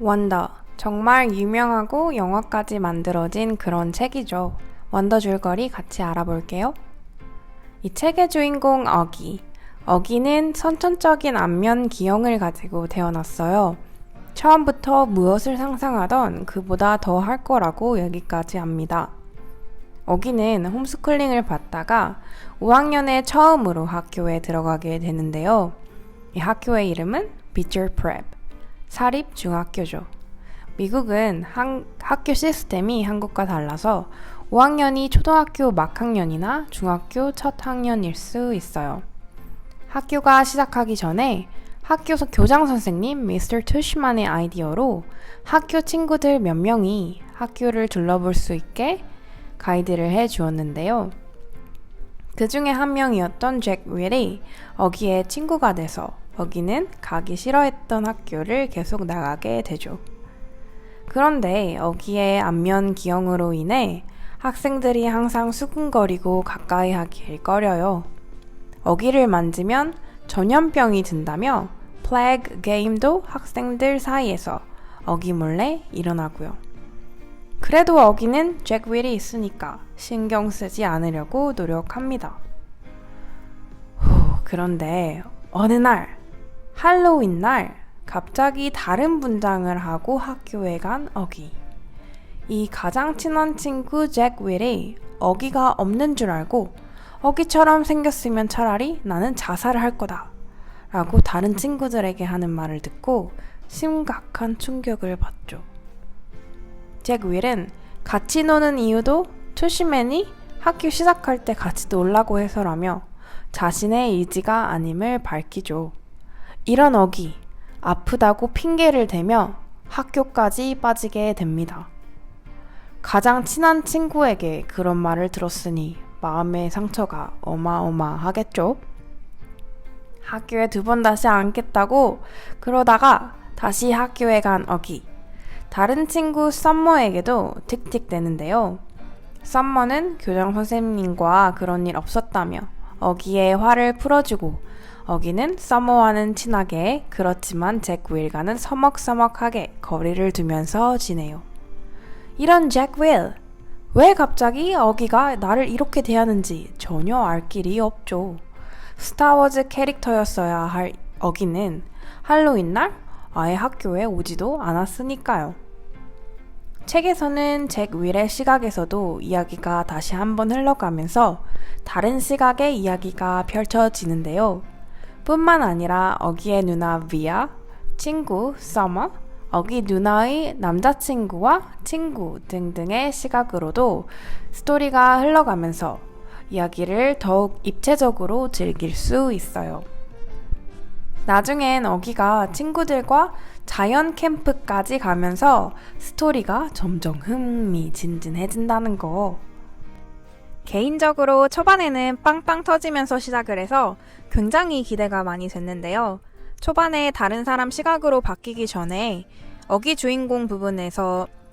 원더. 정말 유명하고 영화까지 만들어진 그런 책이죠. 원더 줄거리 같이 알아볼게요. 이 책의 주인공 어기. 어기는 선천적인 안면 기형을 가지고 태어났어요. 처음부터 무엇을 상상하던 그보다 더 할 거라고 여기까지 합니다. 어기는 홈스쿨링을 받다가 5학년에 처음으로 학교에 들어가게 되는데요. 이 학교의 이름은 Beecher Prep, 사립중학교죠. 미국은 학교 시스템이 한국과 달라서 5학년이 초등학교 막학년이나 중학교 첫 학년일 수 있어요. 학교가 시작하기 전에 학교 교장 선생님 미스터 투시만의 아이디어로 학교 친구들 몇 명이 학교를 둘러볼 수 있게 가이드를 해 주었는데요. 그 중에 한 명이었던 잭 윌이 어기의 친구가 돼서 어기는 가기 싫어했던 학교를 계속 나가게 되죠. 그런데 어기의 안면 기형으로 인해 학생들이 항상 수근거리고 가까이 하길 꺼려요. 어기를 만지면 전염병이 든다며 플래그 게임도 학생들 사이에서 어기 몰래 일어나고요. 그래도 어기는 잭 윌이 있으니까 신경 쓰지 않으려고 노력합니다. 그런데 어느 날, 할로윈 날 갑자기 다른 분장을 하고 학교에 간 어기. 이 가장 친한 친구 잭 윌이 어기가 없는 줄 알고 어기처럼 생겼으면 차라리 나는 자살을 할 거다 라고 다른 친구들에게 하는 말을 듣고 심각한 충격을 받죠. 잭 윌은 같이 노는 이유도 투시맨이 학교 시작할 때 같이 놀라고 해서라며 자신의 의지가 아님을 밝히죠. 이런 어기, 아프다고 핑계를 대며 학교까지 빠지게 됩니다. 가장 친한 친구에게 그런 말을 들었으니 마음의 상처가 어마어마하겠죠? 학교에 2번 다시 앉겠다고 그러다가 다시 학교에 간 어기. 다른 친구 썸머에게도 틱틱대는데요. 썸머는 교장 선생님과 그런 일 없었다며 어기의 화를 풀어주고 어기는 썸머와는 친하게 그렇지만 잭 윌과는 서먹서먹하게 거리를 두면서 지내요. 이런 잭 윌! 왜 갑자기 어기가 나를 이렇게 대하는지 전혀 알 길이 없죠. 스타워즈 캐릭터였어야 할 어기는 할로윈 날 아예 학교에 오지도 않았으니까요. 책에서는 잭 윌의 시각에서도 이야기가 다시 한번 흘러가면서 다른 시각의 이야기가 펼쳐지는데요. 뿐만 아니라 어기의 누나 비아, 친구 서머, 어기 누나의 남자친구와 친구 등등의 시각으로도 스토리가 흘러가면서 이야기를 더욱 입체적으로 즐길 수 있어요. 나중엔 어기가 친구들과 자연 캠프까지 가면서 스토리가 점점 흥미진진해진다는 거. 개인적으로 초반에는 빵빵 터지면서 시작을 해서 굉장히 기대가 많이 됐는데요. 초반에 다른 사람 시각으로 바뀌기 전에 어기 주인공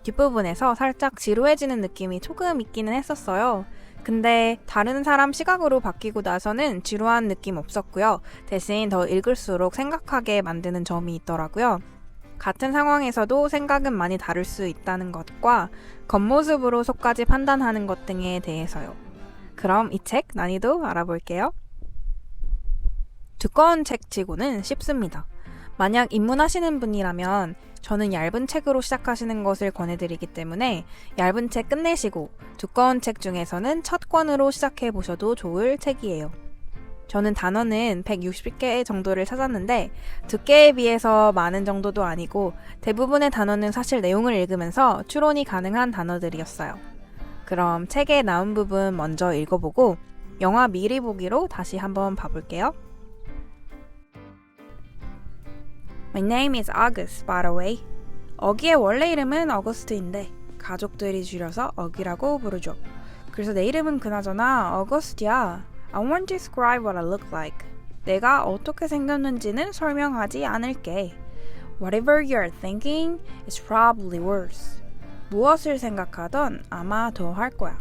뒷부분에서 살짝 지루해지는 느낌이 조금 있기는 했었어요. 근데 다른 사람 시각으로 바뀌고 나서는 지루한 느낌 없었고요. 대신 더 읽을수록 생각하게 만드는 점이 있더라고요. 같은 상황에서도 생각은 많이 다를 수 있다는 것과 겉모습으로 속까지 판단하는 것 등에 대해서요. 그럼 이 책 난이도 알아볼게요. 두꺼운 책치고는 쉽습니다. 만약 입문하시는 분이라면 저는 얇은 책으로 시작하시는 것을 권해드리기 때문에 얇은 책 끝내시고 두꺼운 책 중에서는 첫 권으로 시작해 보셔도 좋을 책이에요. 저는 단어는 160개 정도를 찾았는데 두께에 비해서 많은 정도도 아니고 대부분의 단어는 사실 내용을 읽으면서 추론이 가능한 단어들이었어요. 그럼 책에 나온 부분 먼저 읽어보고 영화 미리 보기로 다시 한번 봐볼게요. My name is August, by the way. 어기의 원래 이름은 어거스트인데 가족들이 줄여서 어기라고 부르죠. 그래서 내 이름은 그나저나 어거스트야. I won't describe what I look like. 내가 어떻게 생겼는지는 설명하지 않을게. Whatever you're thinking is probably worse. 무엇을 생각하던 아마 더 할 거야.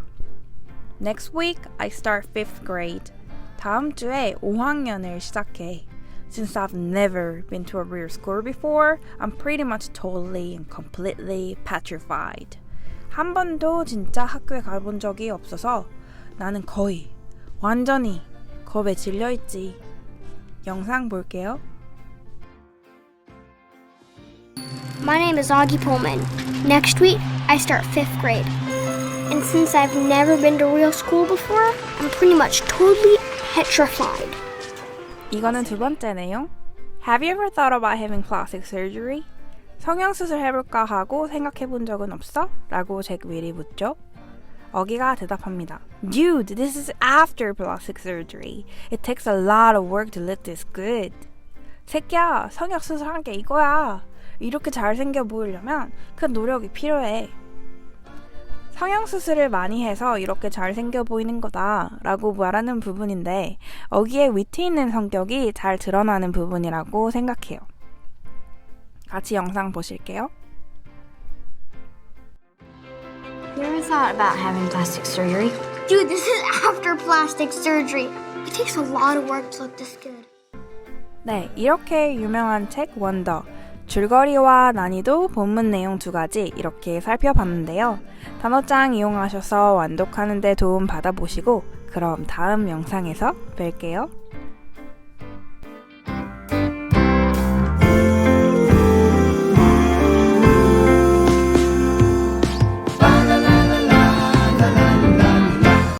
Next week I start 5th grade. 다음 주에 5학년을 시작해. Since I've never been to a real school before, I'm pretty much totally and completely petrified. 한 번도 진짜 학교에 가본 적이 없어서 나는 거의 완전히 겁에 질려있지. 영상 볼게요. My name is Augie Pullman. Next week, I start 5th grade. And since I've never been to real school before, I'm pretty much totally petrified. 이거는 두 번째 내용. Have you ever thought about having plastic surgery? 성형수술 해볼까 하고 생각해본 적은 없어? 라고 잭 윌이 묻죠. 어기가 대답합니다. Dude, this is after plastic surgery. It takes a lot of work to look this good. 새끼야, 성형수술한 게 이거야. 이렇게 잘생겨 보이려면 큰 노력이 필요해. 성형수술을 많이 해서 이렇게 잘생겨 보이는 거다 라고 말하는 부분인데 어기의 위트 있는 성격이 잘 드러나는 부분이라고 생각해요. 같이 영상 보실게요. You ever thought about having plastic surgery? Dude, this is after plastic surgery. It takes a lot of work to look this good. 네, 이렇게 유명한 책 원더, 줄거리와 난이도, 본문 내용 두 가지 이렇게 살펴봤는데요. 단어장 이용하셔서 완독하는 데 도움 받아보시고 그럼 다음 영상에서 뵐게요.